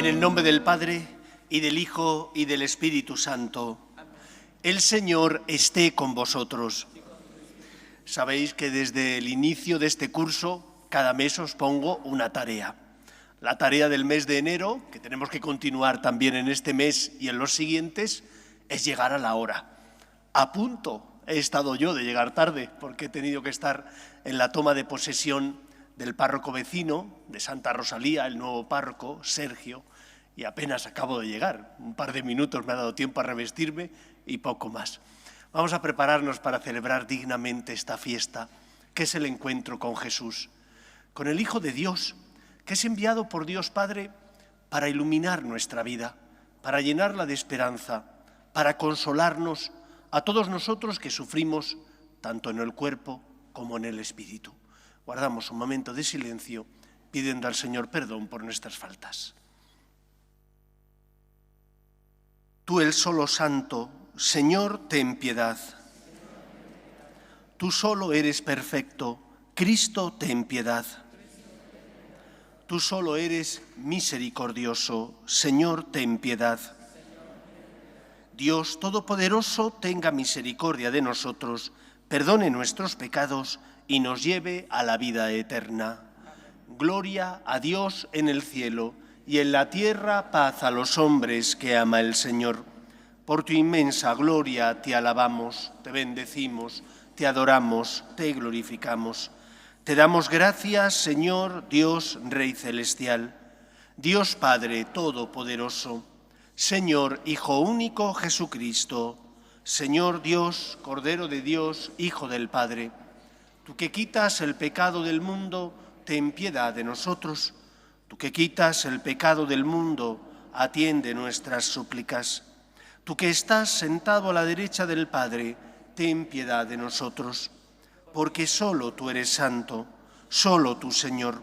En el nombre del Padre, y del Hijo, y del Espíritu Santo. El Señor esté con vosotros. Sabéis que desde el inicio de este curso, cada mes os pongo una tarea. La tarea del mes de enero, que tenemos que continuar también en este mes y en los siguientes, es llegar a la hora. A punto he estado yo de llegar tarde, porque he tenido que estar en la toma de posesión del párroco vecino de Santa Rosalía, el nuevo párroco, Sergio, y apenas acabo de llegar. Un par de minutos me ha dado tiempo a revestirme y poco más. Vamos a prepararnos para celebrar dignamente esta fiesta, que es el encuentro con Jesús, con el Hijo de Dios, que es enviado por Dios Padre para iluminar nuestra vida, para llenarla de esperanza, para consolarnos a todos nosotros que sufrimos tanto en el cuerpo como en el espíritu. Guardamos un momento de silencio pidiendo al Señor perdón por nuestras faltas. Tú, el solo Santo, Señor, ten piedad. Tú solo eres perfecto, Cristo, ten piedad. Tú solo eres misericordioso, Señor, ten piedad. Dios Todopoderoso, tenga misericordia de nosotros, perdone nuestros pecados y nos lleve a la vida eterna. Gloria a Dios en el cielo y en la tierra paz a los hombres que ama el Señor. Por tu inmensa gloria te alabamos, te bendecimos, te adoramos, te glorificamos. Te damos gracias, Señor, Dios, Rey celestial, Dios Padre Todopoderoso, Señor, Hijo único Jesucristo, Señor Dios, Cordero de Dios, Hijo del Padre. Tú que quitas el pecado del mundo, ten piedad de nosotros. Tú que quitas el pecado del mundo, atiende nuestras súplicas. Tú que estás sentado a la derecha del Padre, ten piedad de nosotros. Porque solo tú eres santo, solo tú, Señor,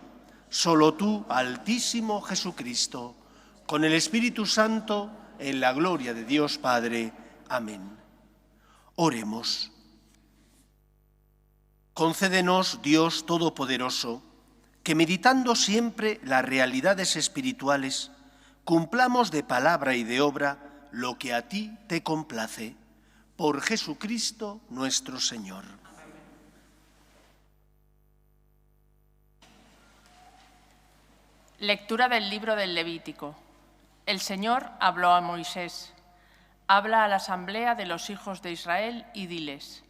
solo tú, Altísimo Jesucristo, con el Espíritu Santo, en la gloria de Dios Padre. Amén. Oremos. Concédenos, Dios Todopoderoso, que meditando siempre las realidades espirituales, cumplamos de palabra y de obra lo que a ti te complace. Por Jesucristo nuestro Señor. Lectura del libro del Levítico. El Señor habló a Moisés. Habla a la asamblea de los hijos de Israel y diles: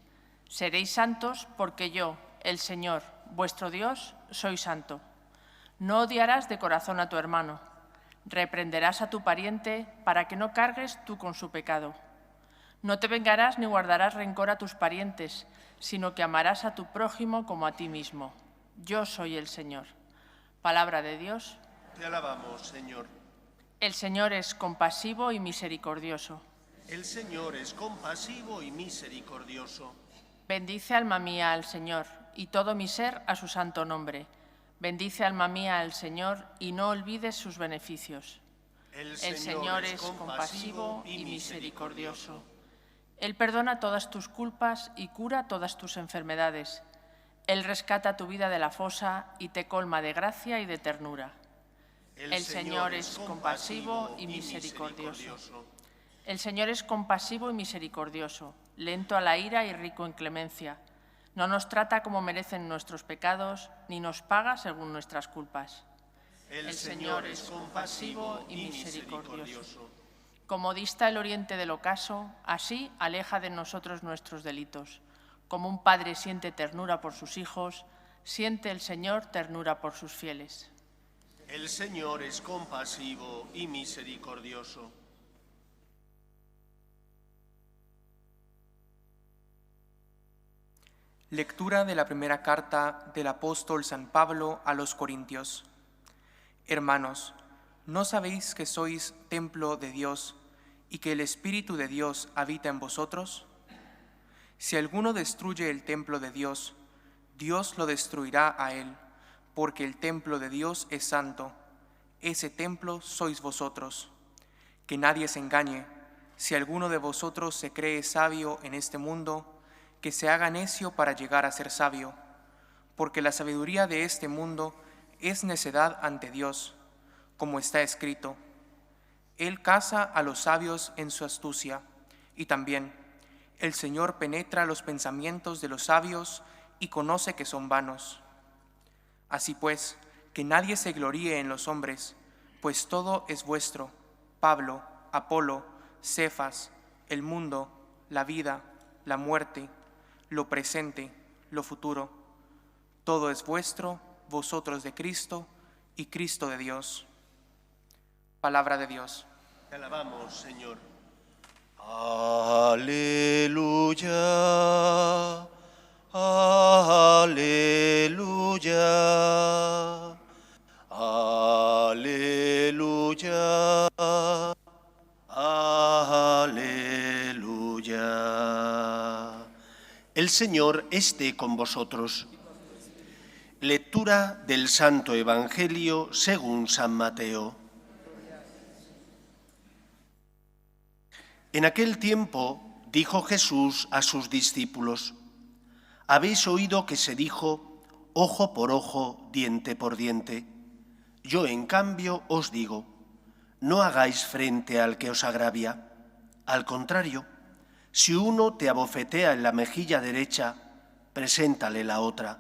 seréis santos porque yo, el Señor, vuestro Dios, soy santo. No odiarás de corazón a tu hermano. Reprenderás a tu pariente para que no cargues tú con su pecado. No te vengarás ni guardarás rencor a tus parientes, sino que amarás a tu prójimo como a ti mismo. Yo soy el Señor. Palabra de Dios. Te alabamos, Señor. El Señor es compasivo y misericordioso. El Señor es compasivo y misericordioso. Bendice, alma mía, al Señor, y todo mi ser a su santo nombre. Bendice, alma mía, al Señor, y no olvides sus beneficios. El Señor es compasivo y misericordioso. Él perdona todas tus culpas y cura todas tus enfermedades. Él rescata tu vida de la fosa y te colma de gracia y de ternura. El Señor es compasivo y misericordioso. El Señor es compasivo y misericordioso, lento a la ira y rico en clemencia. No nos trata como merecen nuestros pecados, ni nos paga según nuestras culpas. El Señor es compasivo y misericordioso. Como dista el oriente del ocaso, así aleja de nosotros nuestros delitos. Como un padre siente ternura por sus hijos, siente el Señor ternura por sus fieles. El Señor es compasivo y misericordioso. Lectura de la primera carta del apóstol San Pablo a los Corintios. Hermanos, ¿no sabéis que sois templo de Dios y que el Espíritu de Dios habita en vosotros? Si alguno destruye el templo de Dios, Dios lo destruirá a él, porque el templo de Dios es santo. Ese templo sois vosotros. Que nadie se engañe. Si alguno de vosotros se cree sabio en este mundo, que se haga necio para llegar a ser sabio, porque la sabiduría de este mundo es necedad ante Dios, como está escrito: Él caza a los sabios en su astucia, y también el Señor penetra los pensamientos de los sabios y conoce que son vanos. Así pues, que nadie se gloríe en los hombres, pues todo es vuestro: Pablo, Apolo, Cefas, el mundo, la vida, la muerte, lo presente, lo futuro. Todo es vuestro, vosotros de Cristo y Cristo de Dios. Palabra de Dios. Te alabamos, Señor. Aleluya, aleluya, aleluya, aleluya. El Señor esté con vosotros. Lectura del Santo Evangelio según San Mateo. En aquel tiempo dijo Jesús a sus discípulos: habéis oído que se dijo, ojo por ojo, diente por diente. Yo, en cambio, os digo, no hagáis frente al que os agravia. Al contrario, si uno te abofetea en la mejilla derecha, preséntale la otra.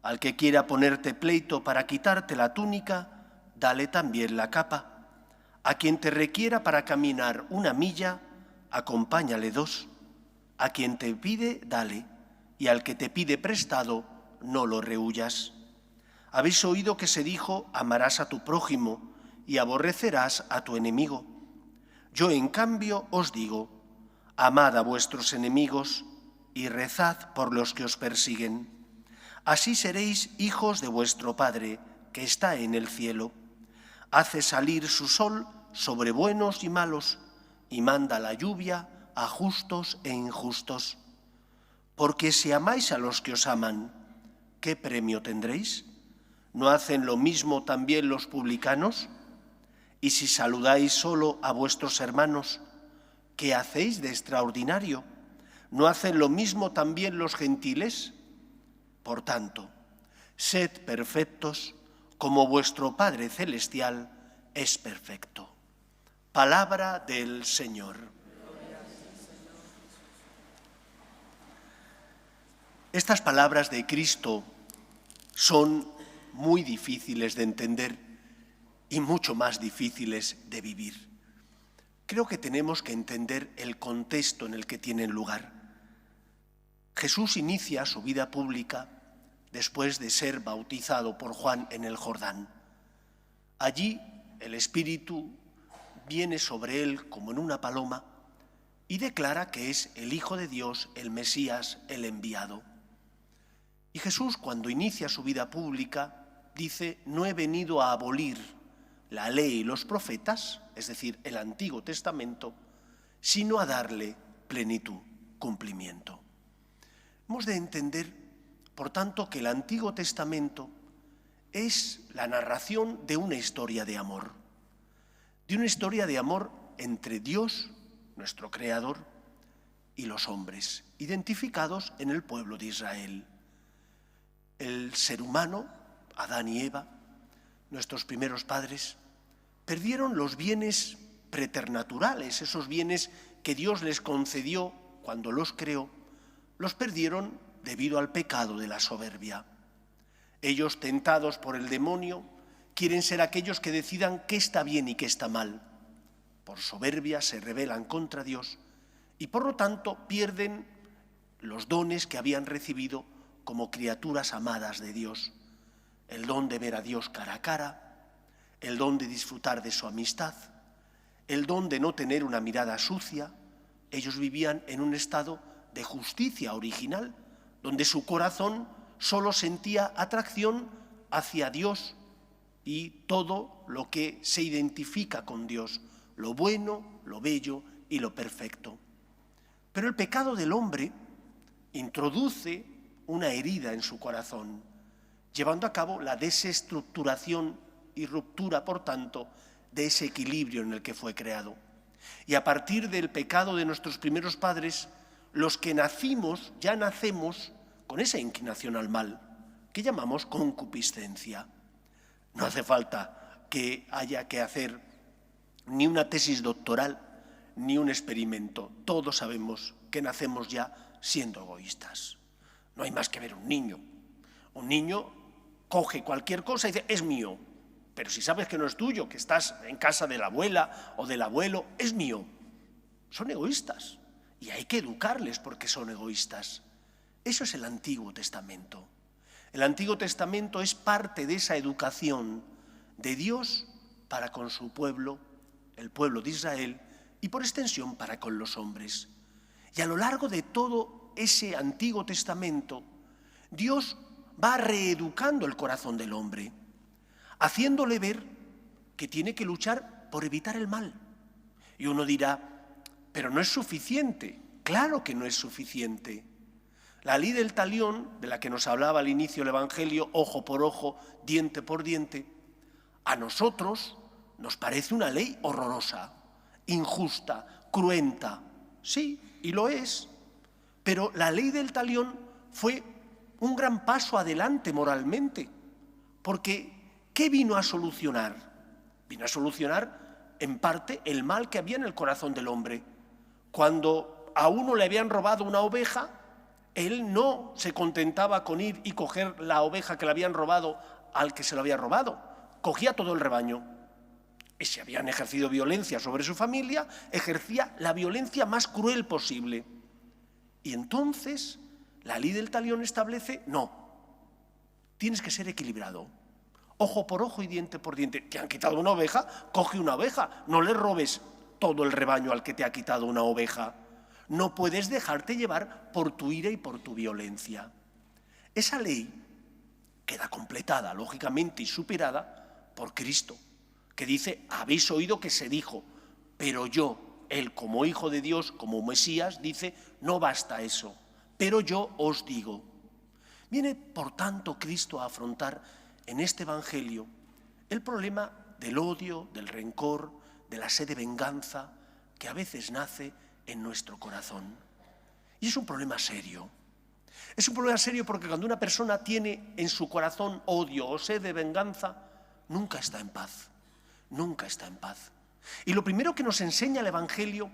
Al que quiera ponerte pleito para quitarte la túnica, dale también la capa. A quien te requiera para caminar 1 milla, acompáñale 2. A quien te pide, dale, y al que te pide prestado, no lo rehuyas. Habéis oído que se dijo, amarás a tu prójimo y aborrecerás a tu enemigo. Yo, en cambio, os digo, amad a vuestros enemigos y rezad por los que os persiguen. Así seréis hijos de vuestro Padre, que está en el cielo. Hace salir su sol sobre buenos y malos, y manda la lluvia a justos e injustos. Porque si amáis a los que os aman, ¿qué premio tendréis? ¿No hacen lo mismo también los publicanos? Y si saludáis solo a vuestros hermanos, ¿qué hacéis de extraordinario? ¿No hacen lo mismo también los gentiles? Por tanto, sed perfectos, como vuestro Padre Celestial es perfecto. Palabra del Señor. Estas palabras de Cristo son muy difíciles de entender y mucho más difíciles de vivir. Creo que tenemos que entender el contexto en el que tienen lugar. Jesús inicia su vida pública después de ser bautizado por Juan en el Jordán. Allí el Espíritu viene sobre él como en una paloma y declara que es el Hijo de Dios, el Mesías, el enviado. Y Jesús, cuando inicia su vida pública, dice: no he venido a abolir la ley y los profetas, es decir, el Antiguo Testamento, sino a darle plenitud, cumplimiento. Hemos de entender, por tanto, que el Antiguo Testamento es la narración de una historia de amor. De una historia de amor entre Dios, nuestro Creador, y los hombres, identificados en el pueblo de Israel. El ser humano, Adán y Eva, nuestros primeros padres, perdieron los bienes preternaturales, esos bienes que Dios les concedió cuando los creó, los perdieron debido al pecado de la soberbia. Ellos, tentados por el demonio, quieren ser aquellos que decidan qué está bien y qué está mal. Por soberbia se rebelan contra Dios y por lo tanto pierden los dones que habían recibido como criaturas amadas de Dios. El don de ver a Dios cara a cara, el don de disfrutar de su amistad, el don de no tener una mirada sucia. Ellos vivían en un estado de justicia original, donde su corazón solo sentía atracción hacia Dios y todo lo que se identifica con Dios, lo bueno, lo bello y lo perfecto. Pero el pecado del hombre introduce una herida en su corazón, llevando a cabo la desestructuración y ruptura, por tanto, de ese equilibrio en el que fue creado. Y a partir del pecado de nuestros primeros padres, los que nacimos, ya nacemos con esa inclinación al mal, que llamamos concupiscencia. No hace falta que haya que hacer ni una tesis doctoral, ni un experimento. Todos sabemos que nacemos ya siendo egoístas. No hay más que ver un niño. Un niño coge cualquier cosa y dice, es mío. Pero si sabes que no es tuyo, que estás en casa de la abuela o del abuelo, es mío. Son egoístas. Y hay que educarles porque son egoístas. Eso es el Antiguo Testamento. El Antiguo Testamento es parte de esa educación de Dios para con su pueblo, el pueblo de Israel, y por extensión para con los hombres. Y a lo largo de todo ese Antiguo Testamento, Dios va reeducando el corazón del hombre, haciéndole ver que tiene que luchar por evitar el mal. Y uno dirá, pero no es suficiente. Claro que no es suficiente. La ley del talión, de la que nos hablaba al inicio del Evangelio, ojo por ojo, diente por diente, a nosotros nos parece una ley horrorosa, injusta, cruenta. Sí, y lo es. Pero la ley del talión fue un gran paso adelante moralmente, porque ¿qué vino a solucionar? Vino a solucionar, en parte, el mal que había en el corazón del hombre. Cuando a uno le habían robado una oveja, él no se contentaba con ir y coger la oveja que le habían robado al que se la había robado. Cogía todo el rebaño. Y si habían ejercido violencia sobre su familia, ejercía la violencia más cruel posible. Y entonces la ley del talión establece, no, tienes que ser equilibrado. Ojo por ojo y diente por diente. Te han quitado una oveja, coge una oveja. No le robes todo el rebaño al que te ha quitado una oveja. No puedes dejarte llevar por tu ira y por tu violencia. Esa ley queda completada, lógicamente, y superada por Cristo, que dice, habéis oído que se dijo, pero yo, él como Hijo de Dios, como Mesías, dice, no basta eso, pero yo os digo. Viene, por tanto, Cristo a afrontar en este Evangelio el problema del odio, del rencor, de la sed de venganza que a veces nace en nuestro corazón. Y es un problema serio. Es un problema serio porque cuando una persona tiene en su corazón odio o sed de venganza, nunca está en paz. Nunca está en paz. Y lo primero que nos enseña el Evangelio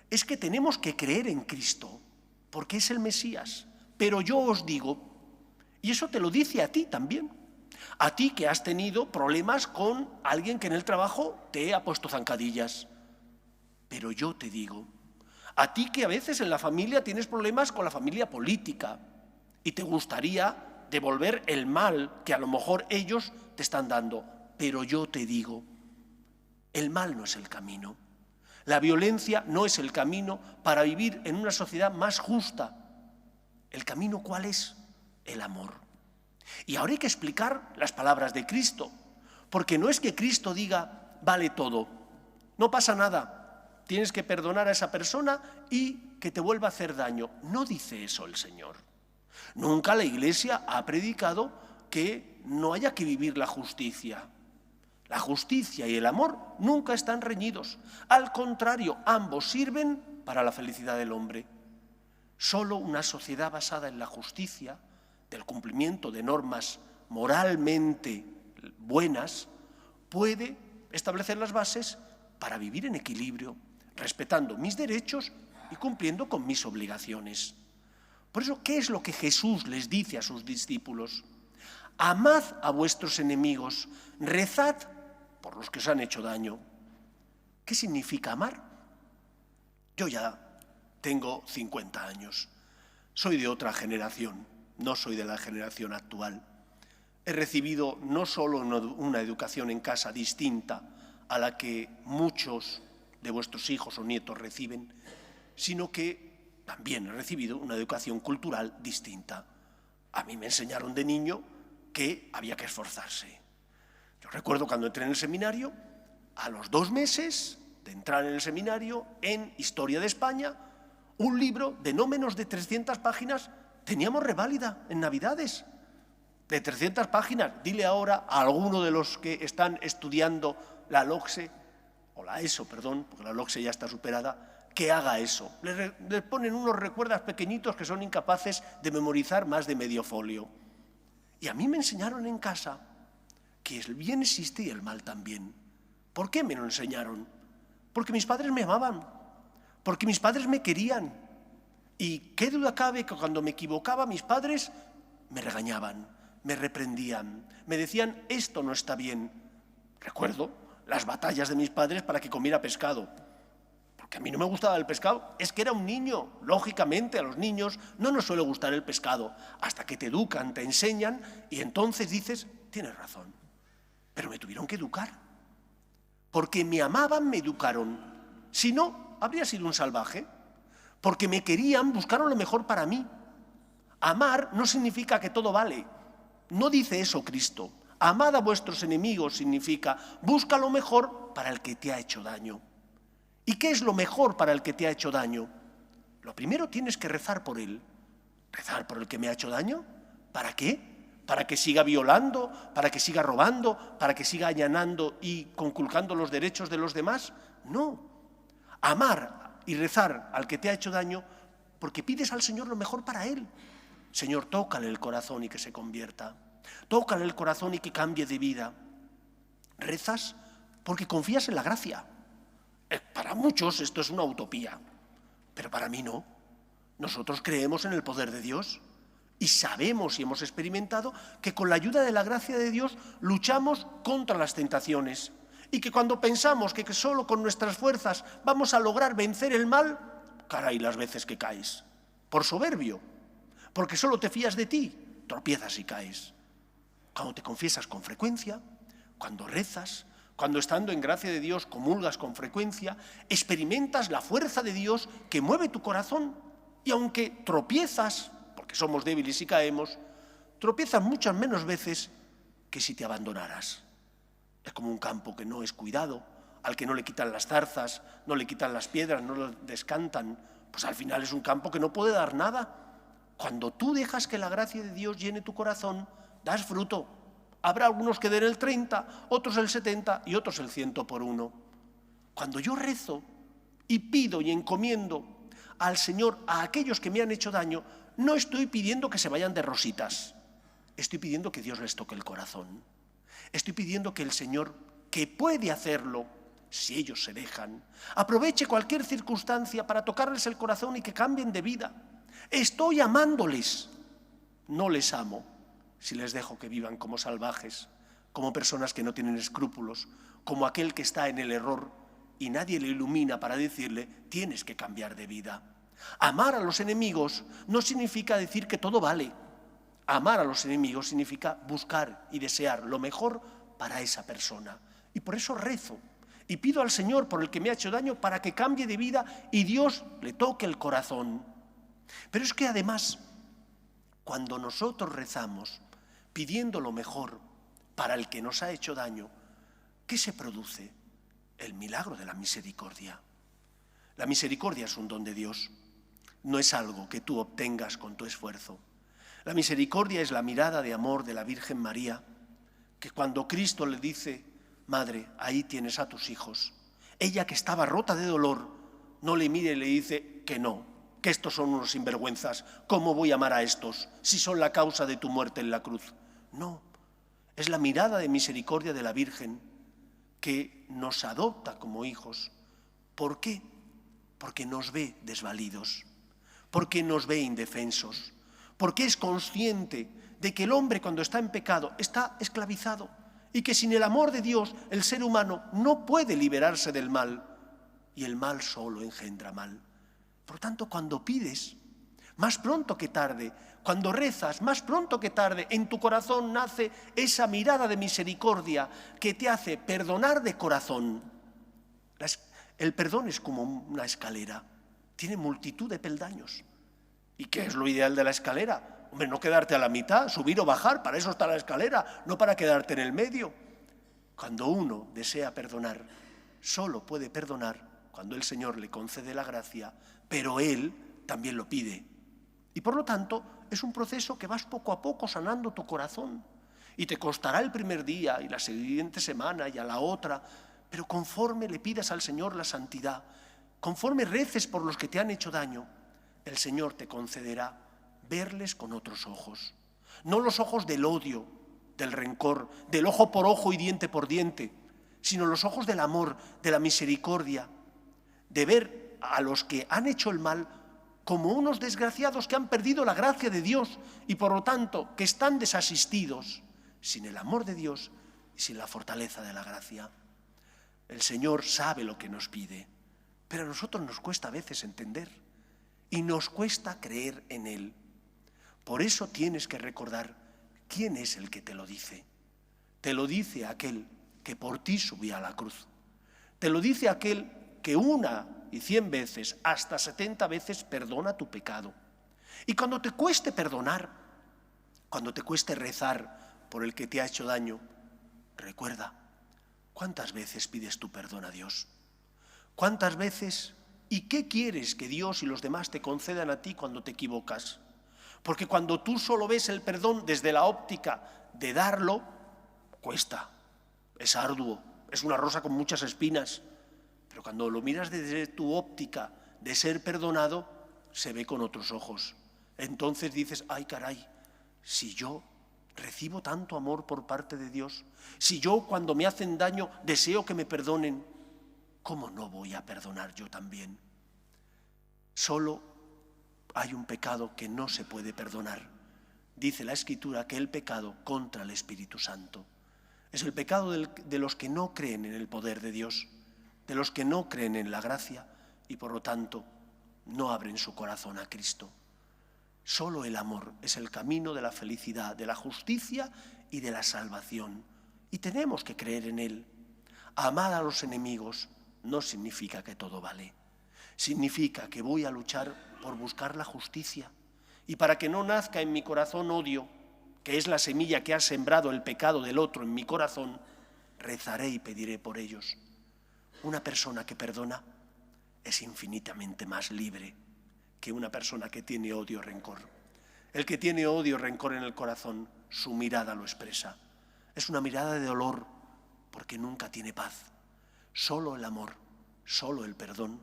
es que tenemos que creer en Cristo, porque es el Mesías. Pero yo os digo, y eso te lo dice a ti también, a ti que has tenido problemas con alguien que en el trabajo te ha puesto zancadillas. Pero yo te digo, a ti que a veces en la familia tienes problemas con la familia política y te gustaría devolver el mal que a lo mejor ellos te están dando. Pero yo te digo, el mal no es el camino. La violencia no es el camino para vivir en una sociedad más justa. ¿El camino cuál es? El amor. Y ahora hay que explicar las palabras de Cristo, porque no es que Cristo diga, vale todo, no pasa nada. Tienes que perdonar a esa persona y que te vuelva a hacer daño. No dice eso el Señor. Nunca la Iglesia ha predicado que no haya que vivir la justicia. La justicia y el amor nunca están reñidos. Al contrario, ambos sirven para la felicidad del hombre. Solo una sociedad basada en la justicia, del cumplimiento de normas moralmente buenas, puede establecer las bases para vivir en equilibrio, respetando mis derechos y cumpliendo con mis obligaciones. Por eso, ¿qué es lo que Jesús les dice a sus discípulos? Amad a vuestros enemigos, rezad por los que os han hecho daño. ¿Qué significa amar? Yo ya tengo 50 años, soy de otra generación, no soy de la generación actual. He recibido no solo una educación en casa distinta a la que muchos de vuestros hijos o nietos reciben, sino que también he recibido una educación cultural distinta. A mí me enseñaron de niño que había que esforzarse. Yo recuerdo cuando entré en el seminario, a los 2 meses de entrar en el seminario, en Historia de España, un libro de no menos de 300 páginas, teníamos reválida en Navidades, de 300 páginas. Dile ahora a alguno de los que están estudiando la LOGSE, o la ESO, perdón, porque la LOGSE ya está superada, que haga eso. Les ponen unos recuerdos pequeñitos que son incapaces de memorizar más de medio folio. Y a mí me enseñaron en casa que el bien existe y el mal también. ¿Por qué me lo enseñaron? Porque mis padres me amaban, porque mis padres me querían. Y qué duda cabe que cuando me equivocaba mis padres me regañaban, me reprendían, me decían esto no está bien. Recuerdo las batallas de mis padres para que comiera pescado. Porque a mí no me gustaba el pescado, es que era un niño. Lógicamente a los niños no nos suele gustar el pescado, hasta que te educan, te enseñan y entonces dices, tienes razón. Pero me tuvieron que educar, porque me amaban, me educaron. Si no, habría sido un salvaje. Porque me querían, buscaron lo mejor para mí. Amar no significa que todo vale. No dice eso Cristo. Amad a vuestros enemigos significa busca lo mejor para el que te ha hecho daño. ¿Y qué es lo mejor para el que te ha hecho daño? Lo primero tienes que rezar por él. ¿Rezar por el que me ha hecho daño? ¿Para qué? ¿Para que siga violando? ¿Para que siga robando? ¿Para que siga allanando y conculcando los derechos de los demás? No. Amar y rezar al que te ha hecho daño porque pides al Señor lo mejor para él. Señor, tócale el corazón y que se convierta. Tócale el corazón y que cambie de vida. Rezas porque confías en la gracia. Para muchos esto es una utopía, pero para mí no. Nosotros creemos en el poder de Dios y sabemos y hemos experimentado que con la ayuda de la gracia de Dios luchamos contra las tentaciones y que cuando pensamos que solo con nuestras fuerzas vamos a lograr vencer el mal, caray las veces que caes, por soberbio, porque solo te fías de ti, tropiezas y caes. Cuando te confiesas con frecuencia, cuando rezas, cuando estando en gracia de Dios comulgas con frecuencia, experimentas la fuerza de Dios que mueve tu corazón y aunque tropiezas, porque somos débiles y caemos, tropiezas muchas menos veces que si te abandonaras. Es como un campo que no es cuidado, al que no le quitan las zarzas, no le quitan las piedras, no lo descantan, pues al final es un campo que no puede dar nada. Cuando tú dejas que la gracia de Dios llene tu corazón, das fruto. Habrá algunos que den el 30, otros el 70 y otros el 100 por uno. Cuando yo rezo y pido y encomiendo al Señor a aquellos que me han hecho daño, no estoy pidiendo que se vayan de rositas. Estoy pidiendo que Dios les toque el corazón. Estoy pidiendo que el Señor, que puede hacerlo, si ellos se dejan, aproveche cualquier circunstancia para tocarles el corazón y que cambien de vida. Estoy amándoles, no les amo si les dejo que vivan como salvajes, como personas que no tienen escrúpulos, como aquel que está en el error y nadie le ilumina para decirle, tienes que cambiar de vida. Amar a los enemigos no significa decir que todo vale. Amar a los enemigos significa buscar y desear lo mejor para esa persona. Y por eso rezo y pido al Señor por el que me ha hecho daño para que cambie de vida y Dios le toque el corazón. Pero es que además, cuando nosotros rezamos pidiendo lo mejor para el que nos ha hecho daño, ¿qué se produce? El milagro de la misericordia. La misericordia es un don de Dios, no es algo que tú obtengas con tu esfuerzo. La misericordia es la mirada de amor de la Virgen María, que cuando Cristo le dice, Madre, ahí tienes a tus hijos, ella que estaba rota de dolor, no le mire y le dice que no, que estos son unos sinvergüenzas, ¿cómo voy a amar a estos si son la causa de tu muerte en la cruz? No, es la mirada de misericordia de la Virgen que nos adopta como hijos. ¿Por qué? Porque nos ve desvalidos, porque nos ve indefensos, porque es consciente de que el hombre cuando está en pecado está esclavizado y que sin el amor de Dios el ser humano no puede liberarse del mal y el mal solo engendra mal. Por tanto, cuando pides, más pronto que tarde, cuando rezas, más pronto que tarde, en tu corazón nace esa mirada de misericordia que te hace perdonar de corazón. El perdón es como una escalera, tiene multitud de peldaños. ¿Y qué es lo ideal de la escalera? Hombre, no quedarte a la mitad, subir o bajar, para eso está la escalera, no para quedarte en el medio. Cuando uno desea perdonar, solo puede perdonar cuando el Señor le concede la gracia, pero Él también lo pide. Y por lo tanto, es un proceso que vas poco a poco sanando tu corazón. Y te costará el primer día y la siguiente semana y a la otra, pero conforme le pidas al Señor la santidad, conforme reces por los que te han hecho daño, el Señor te concederá verles con otros ojos. No los ojos del odio, del rencor, del ojo por ojo y diente por diente, sino los ojos del amor, de la misericordia, de ver a los que han hecho el mal como unos desgraciados que han perdido la gracia de Dios y por lo tanto que están desasistidos, sin el amor de Dios y sin la fortaleza de la gracia. El Señor sabe lo que nos pide, pero a nosotros nos cuesta a veces entender y nos cuesta creer en Él. Por eso tienes que recordar quién es el que te lo dice. Te lo dice aquel que por ti subía a la cruz. Te lo dice aquel que 1 y 100 veces, hasta 70 veces perdona tu pecado. Y cuando te cueste perdonar, cuando te cueste rezar por el que te ha hecho daño, recuerda, ¿cuántas veces pides tu perdón a Dios? ¿Cuántas veces? ¿Y qué quieres que Dios y los demás te concedan a ti cuando te equivocas? Porque cuando tú solo ves el perdón desde la óptica de darlo, cuesta, es arduo, es una rosa con muchas espinas. Pero cuando lo miras desde tu óptica de ser perdonado, se ve con otros ojos. Entonces dices, ay caray, si yo recibo tanto amor por parte de Dios, si yo cuando me hacen daño deseo que me perdonen, ¿cómo no voy a perdonar yo también? Solo hay un pecado que no se puede perdonar. Dice la Escritura que el pecado contra el Espíritu Santo es el pecado de los que no creen en el poder de Dios, de los que no creen en la gracia y por lo tanto no abren su corazón a Cristo. Solo el amor es el camino de la felicidad, de la justicia y de la salvación. Y tenemos que creer en Él. Amar a los enemigos no significa que todo vale. Significa que voy a luchar por buscar la justicia. Y para que no nazca en mi corazón odio, que es la semilla que ha sembrado el pecado del otro en mi corazón, rezaré y pediré por ellos. Una persona que perdona es infinitamente más libre que una persona que tiene odio o rencor. El que tiene odio o rencor en el corazón, su mirada lo expresa. Es una mirada de dolor porque nunca tiene paz. Solo el amor, solo el perdón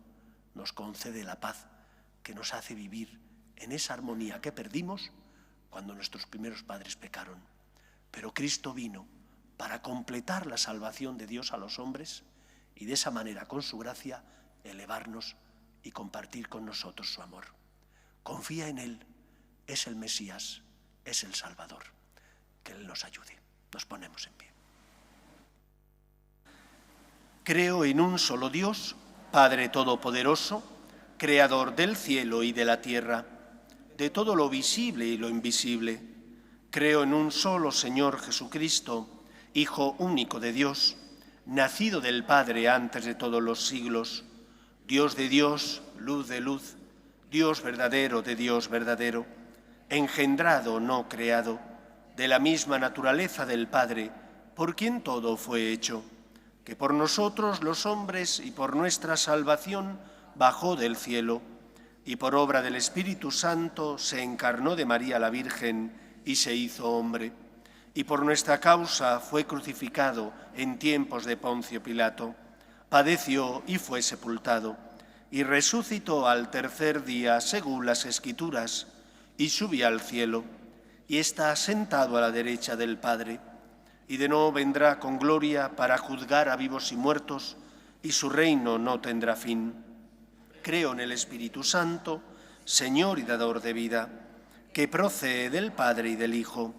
nos concede la paz que nos hace vivir en esa armonía que perdimos cuando nuestros primeros padres pecaron. Pero Cristo vino para completar la salvación de Dios a los hombres y de esa manera, con su gracia, elevarnos y compartir con nosotros su amor. Confía en Él, es el Mesías, es el Salvador. Que Él nos ayude. Nos ponemos en pie. Creo en un solo Dios, Padre Todopoderoso, Creador del cielo y de la tierra, de todo lo visible y lo invisible. Creo en un solo Señor Jesucristo, Hijo único de Dios, nacido del Padre antes de todos los siglos, Dios de Dios, luz de luz, Dios verdadero de Dios verdadero, engendrado, no creado, de la misma naturaleza del Padre, por quien todo fue hecho, que por nosotros los hombres y por nuestra salvación bajó del cielo, y por obra del Espíritu Santo se encarnó de María la Virgen y se hizo hombre, y por nuestra causa fue crucificado en tiempos de Poncio Pilato, padeció y fue sepultado, y resucitó al tercer día según las Escrituras, y subió al cielo, y está sentado a la derecha del Padre, y de nuevo vendrá con gloria para juzgar a vivos y muertos, y su reino no tendrá fin. Creo en el Espíritu Santo, Señor y dador de vida, que procede del Padre y del Hijo,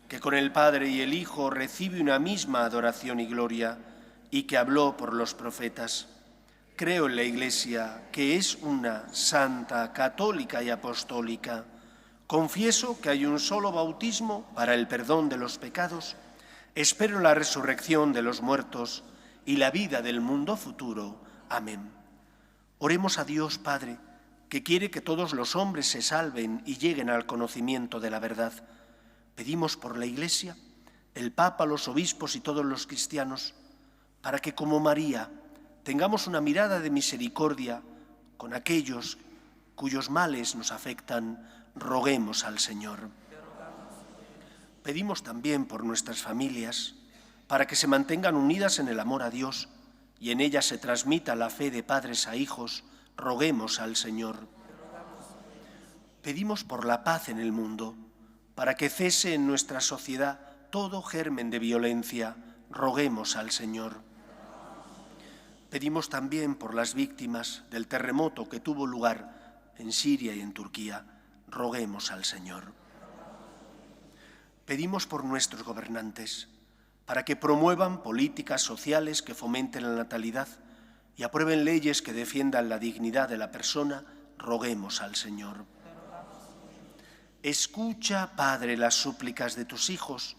que con el Padre y el Hijo recibe una misma adoración y gloria, y que habló por los profetas. Creo en la Iglesia, que es una, santa, católica y apostólica. Confieso que hay un solo bautismo para el perdón de los pecados. Espero la resurrección de los muertos y la vida del mundo futuro. Amén. Oremos a Dios Padre, que quiere que todos los hombres se salven y lleguen al conocimiento de la verdad. Pedimos por la Iglesia, el Papa, los obispos y todos los cristianos, para que como María tengamos una mirada de misericordia con aquellos cuyos males nos afectan. Roguemos al Señor. Pedimos también por nuestras familias, para que se mantengan unidas en el amor a Dios y en ellas se transmita la fe de padres a hijos. Roguemos al Señor. Pedimos por la paz en el mundo, para que cese en nuestra sociedad todo germen de violencia. Roguemos al Señor. Pedimos también por las víctimas del terremoto que tuvo lugar en Siria y en Turquía. Roguemos al Señor. Pedimos por nuestros gobernantes, para que promuevan políticas sociales que fomenten la natalidad y aprueben leyes que defiendan la dignidad de la persona. Roguemos al Señor. Escucha, Padre, las súplicas de tus hijos,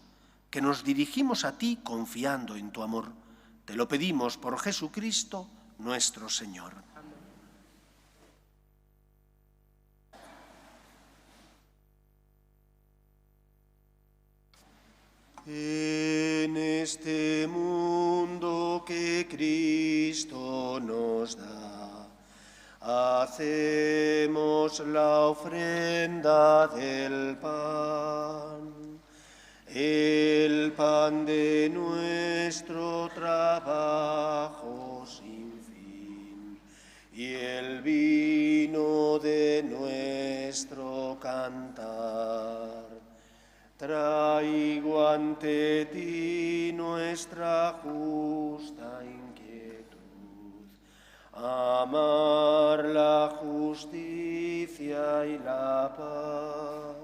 que nos dirigimos a ti confiando en tu amor. Te lo pedimos por Jesucristo, nuestro Señor. En este mundo que Cristo nos da, hacemos la ofrenda del pan, el pan de nuestro trabajo sin fin y el vino de nuestro cantar. Traigo ante ti nuestra justa inquietud, amar la justicia y la paz,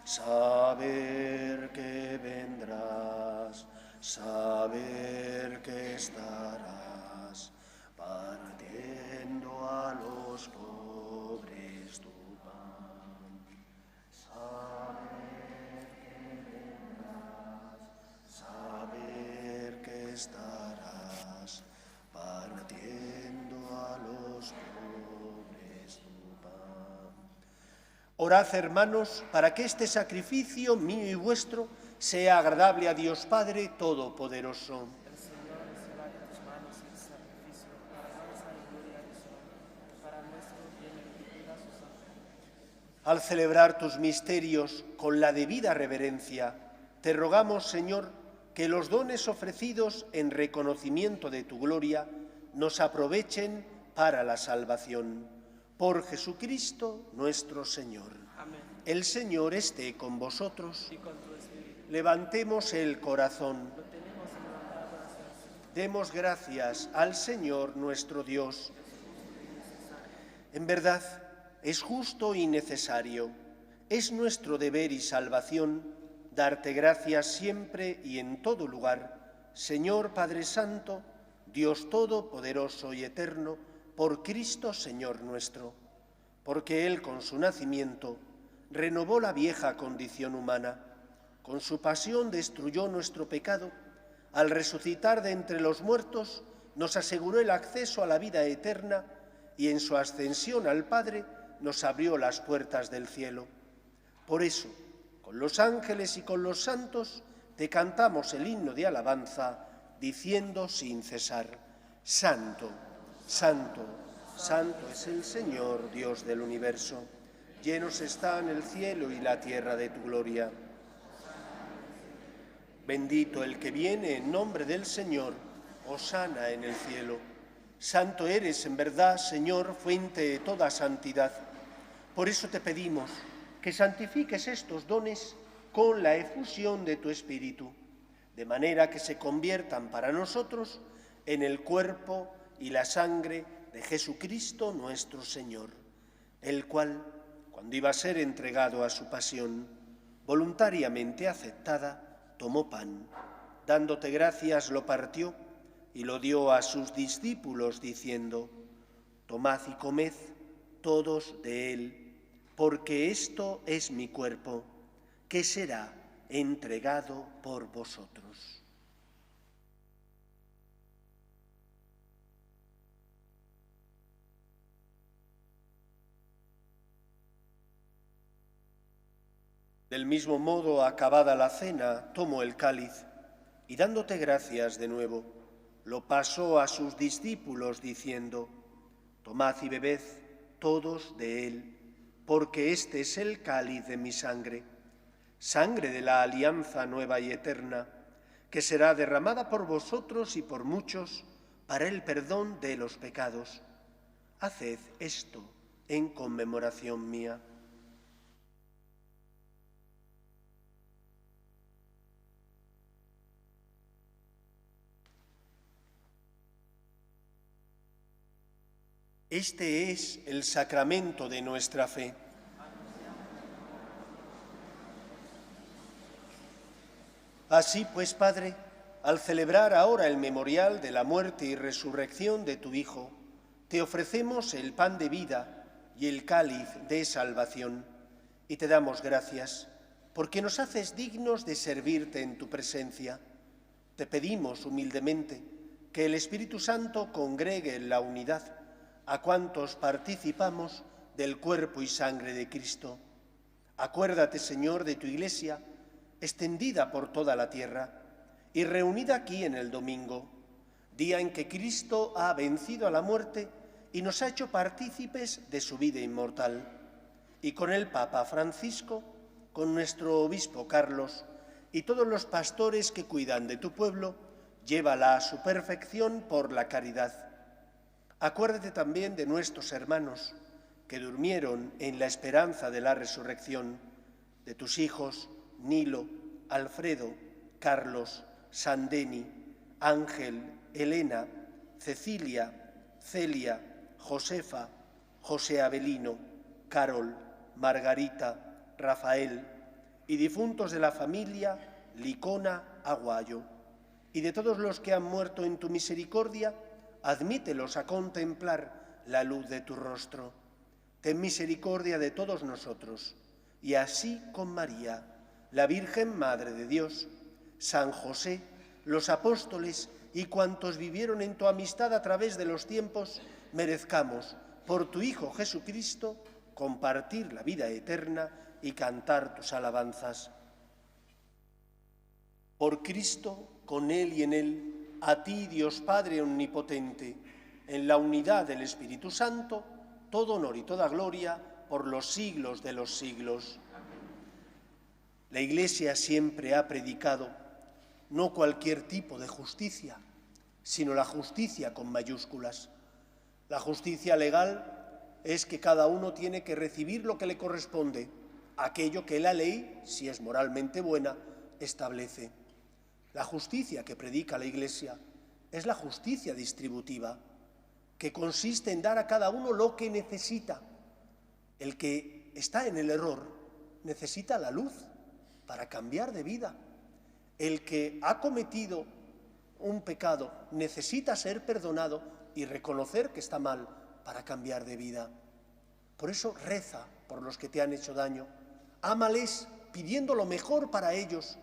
saber que vendrás, saber que estarás, partiendo a los pobres tu pan, saber que estarás, partiendo a los pobres tu pan. Orad, hermanos, para que este sacrificio mío y vuestro sea agradable a Dios Padre Todopoderoso. El Señor reciba de tus manos el sacrificio para alabanza y gloria de su nombre, para nuestro bien y bendita su santo. Al celebrar tus misterios con la debida reverencia, te rogamos, Señor, que los dones ofrecidos en reconocimiento de tu gloria nos aprovechen para la salvación. Por Jesucristo nuestro Señor. Amén. El Señor esté con vosotros. Y con tu espíritu. Levantemos el corazón. Lo tenemos levantado hacia el Señor. Demos gracias al Señor nuestro Dios. En verdad, es justo y necesario, es nuestro deber y salvación darte gracias siempre y en todo lugar, Señor Padre Santo, Dios Todopoderoso y Eterno, por Cristo Señor nuestro, porque Él con su nacimiento renovó la vieja condición humana, con su pasión destruyó nuestro pecado, al resucitar de entre los muertos nos aseguró el acceso a la vida eterna y en su ascensión al Padre nos abrió las puertas del cielo. Por eso, con los ángeles y con los santos, te cantamos el himno de alabanza, diciendo sin cesar: Santo, Santo, Santo es el Señor, Dios del universo. Llenos están el cielo y la tierra de tu gloria. Bendito el que viene en nombre del Señor, hosana en el cielo. Santo eres en verdad, Señor, fuente de toda santidad. Por eso te pedimos que santifiques estos dones con la efusión de tu Espíritu, de manera que se conviertan para nosotros en el cuerpo y la sangre de Jesucristo nuestro Señor, el cual, cuando iba a ser entregado a su pasión, voluntariamente aceptada, tomó pan, dándote gracias lo partió y lo dio a sus discípulos diciendo: Tomad y comed todos de él, porque esto es mi cuerpo, que será entregado por vosotros. Del mismo modo, acabada la cena, tomó el cáliz y dándote gracias de nuevo, lo pasó a sus discípulos diciendo: Tomad y bebed todos de él, porque este es el cáliz de mi sangre, sangre de la alianza nueva y eterna, que será derramada por vosotros y por muchos para el perdón de los pecados. Haced esto en conmemoración mía. Este es el sacramento de nuestra fe. Así pues, Padre, al celebrar ahora el memorial de la muerte y resurrección de tu Hijo, te ofrecemos el pan de vida y el cáliz de salvación, y te damos gracias, porque nos haces dignos de servirte en tu presencia. Te pedimos humildemente que el Espíritu Santo congregue en la unidad a cuantos participamos del cuerpo y sangre de Cristo. Acuérdate, Señor, de tu Iglesia, extendida por toda la tierra y reunida aquí en el domingo, día en que Cristo ha vencido a la muerte y nos ha hecho partícipes de su vida inmortal. Y con el Papa Francisco, con nuestro obispo Carlos y todos los pastores que cuidan de tu pueblo, llévala a su perfección por la caridad. Acuérdate también de nuestros hermanos que durmieron en la esperanza de la resurrección, de tus hijos Nilo, Alfredo, Carlos, Sandeni, Ángel, Elena, Cecilia, Celia, Josefa, José Avelino, Carol, Margarita, Rafael, y difuntos de la familia Licona Aguayo, y de todos los que han muerto en tu misericordia, admítelos a contemplar la luz de tu rostro. Ten misericordia de todos nosotros, y así con María, la Virgen Madre de Dios, San José, los apóstoles y cuantos vivieron en tu amistad a través de los tiempos, merezcamos, por tu Hijo Jesucristo, compartir la vida eterna y cantar tus alabanzas. Por Cristo, con Él y en Él, a ti, Dios Padre omnipotente, en la unidad del Espíritu Santo, todo honor y toda gloria por los siglos de los siglos. La Iglesia siempre ha predicado no cualquier tipo de justicia, sino la justicia con mayúsculas. La justicia legal es que cada uno tiene que recibir lo que le corresponde, aquello que la ley, si es moralmente buena, establece. La justicia que predica la Iglesia es la justicia distributiva, que consiste en dar a cada uno lo que necesita. El que está en el error necesita la luz para cambiar de vida. El que ha cometido un pecado necesita ser perdonado y reconocer que está mal para cambiar de vida. Por eso reza por los que te han hecho daño. Ámales pidiendo lo mejor para ellos,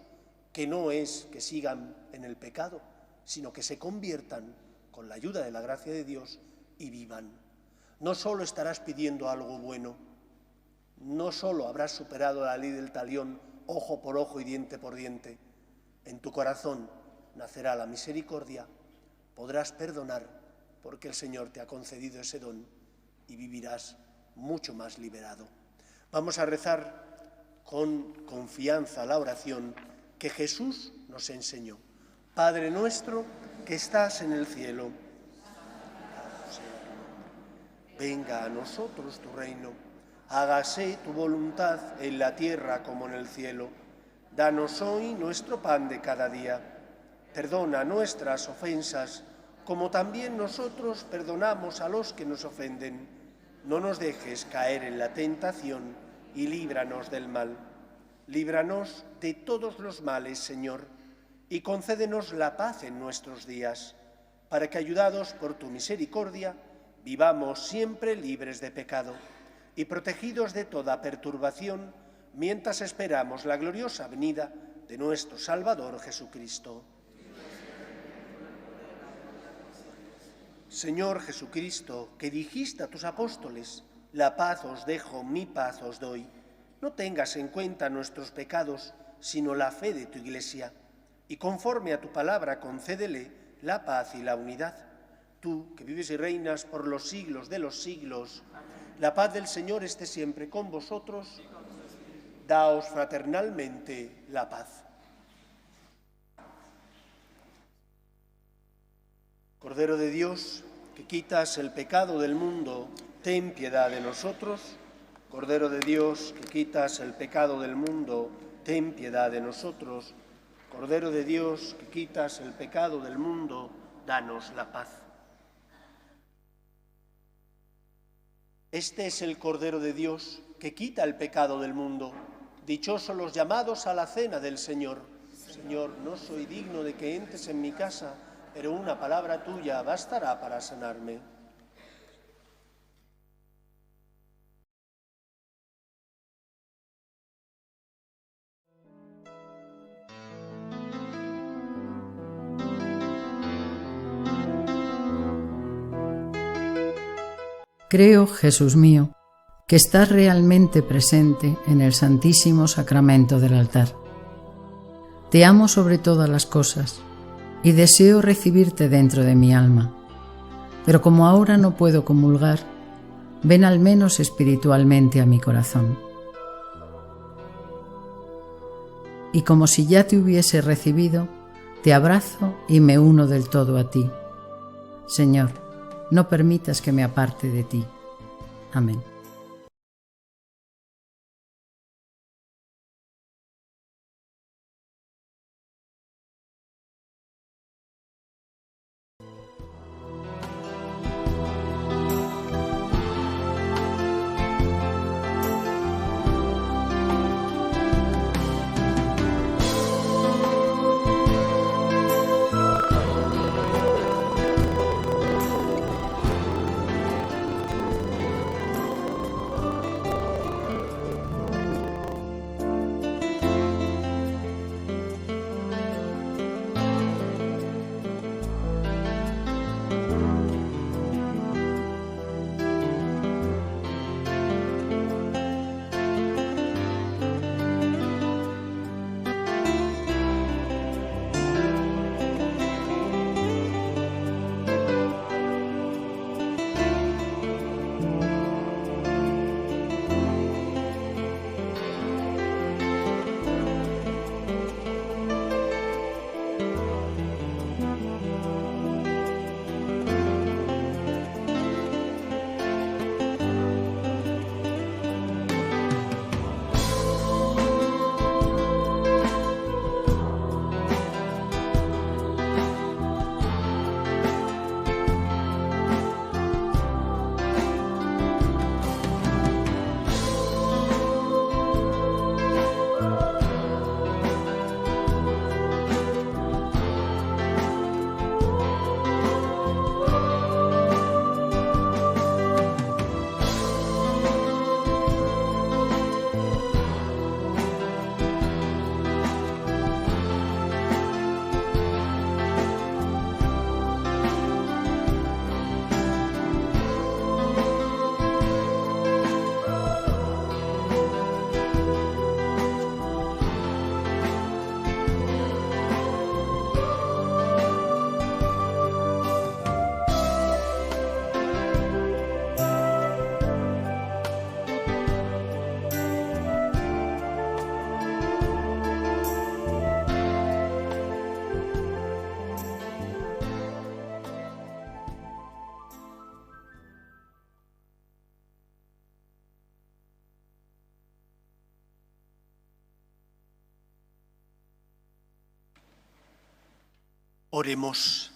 que no es que sigan en el pecado, sino que se conviertan con la ayuda de la gracia de Dios y vivan. No solo estarás pidiendo algo bueno, no solo habrás superado la ley del talión, ojo por ojo y diente por diente. En tu corazón nacerá la misericordia, podrás perdonar porque el Señor te ha concedido ese don y vivirás mucho más liberado. Vamos a rezar con confianza la oración que Jesús nos enseñó. Padre nuestro que estás en el cielo, venga a nosotros tu reino, hágase tu voluntad en la tierra como en el cielo. Danos hoy nuestro pan de cada día. Perdona nuestras ofensas, como también nosotros perdonamos a los que nos ofenden. No nos dejes caer en la tentación y líbranos del mal. Líbranos de todos los males, Señor, y concédenos la paz en nuestros días, para que, ayudados por tu misericordia, vivamos siempre libres de pecado y protegidos de toda perturbación, mientras esperamos la gloriosa venida de nuestro Salvador Jesucristo. Señor Jesucristo, que dijiste a tus apóstoles, la paz os dejo, mi paz os doy, no tengas en cuenta nuestros pecados, sino la fe de tu Iglesia, y conforme a tu palabra concédele la paz y la unidad. Tú, que vives y reinas por los siglos de los siglos, la paz del Señor esté siempre con vosotros. Daos fraternalmente la paz. Cordero de Dios, que quitas el pecado del mundo, ten piedad de nosotros. Cordero de Dios, que quitas el pecado del mundo, ten piedad de nosotros. Cordero de Dios, que quitas el pecado del mundo, danos la paz. Este es el Cordero de Dios que quita el pecado del mundo. Dichosos los llamados a la cena del Señor. Señor, no soy digno de que entres en mi casa, pero una palabra tuya bastará para sanarme. Creo, Jesús mío, que estás realmente presente en el Santísimo Sacramento del altar. Te amo sobre todas las cosas y deseo recibirte dentro de mi alma. Pero como ahora no puedo comulgar, ven al menos espiritualmente a mi corazón. Y como si ya te hubiese recibido, te abrazo y me uno del todo a ti. Señor, no permitas que me aparte de ti. Amén. Oremos.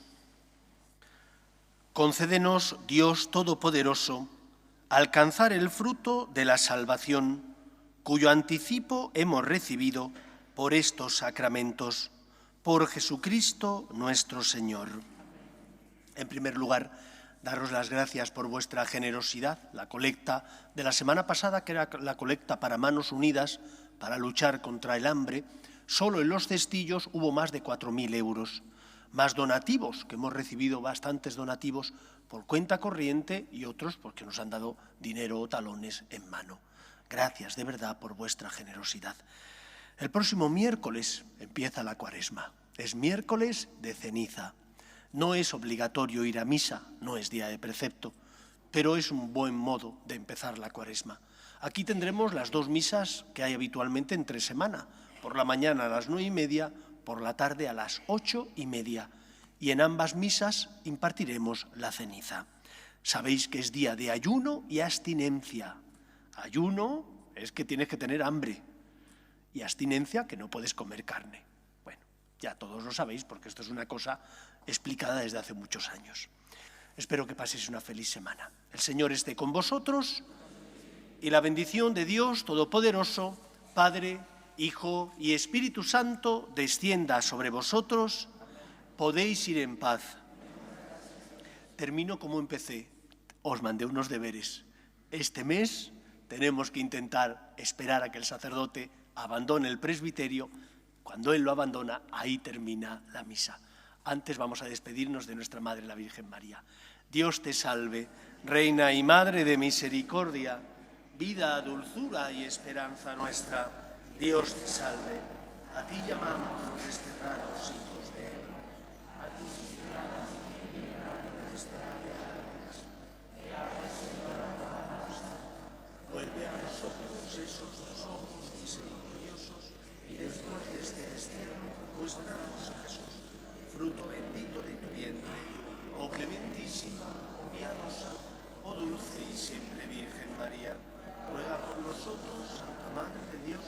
Concédenos, Dios Todopoderoso, alcanzar el fruto de la salvación, cuyo anticipo hemos recibido por estos sacramentos, por Jesucristo nuestro Señor. En primer lugar, daros las gracias por vuestra generosidad. La colecta de la semana pasada, que era la colecta para Manos Unidas, para luchar contra el hambre, solo en los cestillos hubo más de 4.000 euros. Más donativos, que hemos recibido bastantes donativos por cuenta corriente y otros porque nos han dado dinero o talones en mano. Gracias de verdad por vuestra generosidad. El próximo miércoles empieza la Cuaresma. Es miércoles de ceniza. No es obligatorio ir a misa, no es día de precepto, pero es un buen modo de empezar la Cuaresma. Aquí tendremos las dos misas que hay habitualmente entre semana, por la mañana a las 9:30, por la tarde a las 8:30, y en ambas misas impartiremos la ceniza. Sabéis que es día de ayuno y abstinencia. Ayuno es que tienes que tener hambre, y abstinencia que no puedes comer carne. Bueno, ya todos lo sabéis porque esto es una cosa explicada desde hace muchos años. Espero que paséis una feliz semana. El Señor esté con vosotros y la bendición de Dios Todopoderoso, Padre, Hijo y Espíritu Santo, descienda sobre vosotros. Podéis ir en paz. Termino como empecé. Os mandé unos deberes. Este mes tenemos que intentar esperar a que el sacerdote abandone el presbiterio. Cuando él lo abandona, ahí termina la misa. Antes vamos a despedirnos de nuestra Madre, la Virgen María. Dios te salve, Reina y Madre de misericordia, vida, dulzura y esperanza nuestra. Dios te salve. A ti llamamos los desterrados hijos de Eva. A ti llamamos nuestra almas. Vuelve a nosotros esos dos ojos misericordiosos y después de este destierro, muéstranos a Jesús, fruto bendito de tu vientre. Oh clementísima, oh piadosa, oh dulce y siempre Virgen María, ruega por nosotros, Santa Madre de Dios,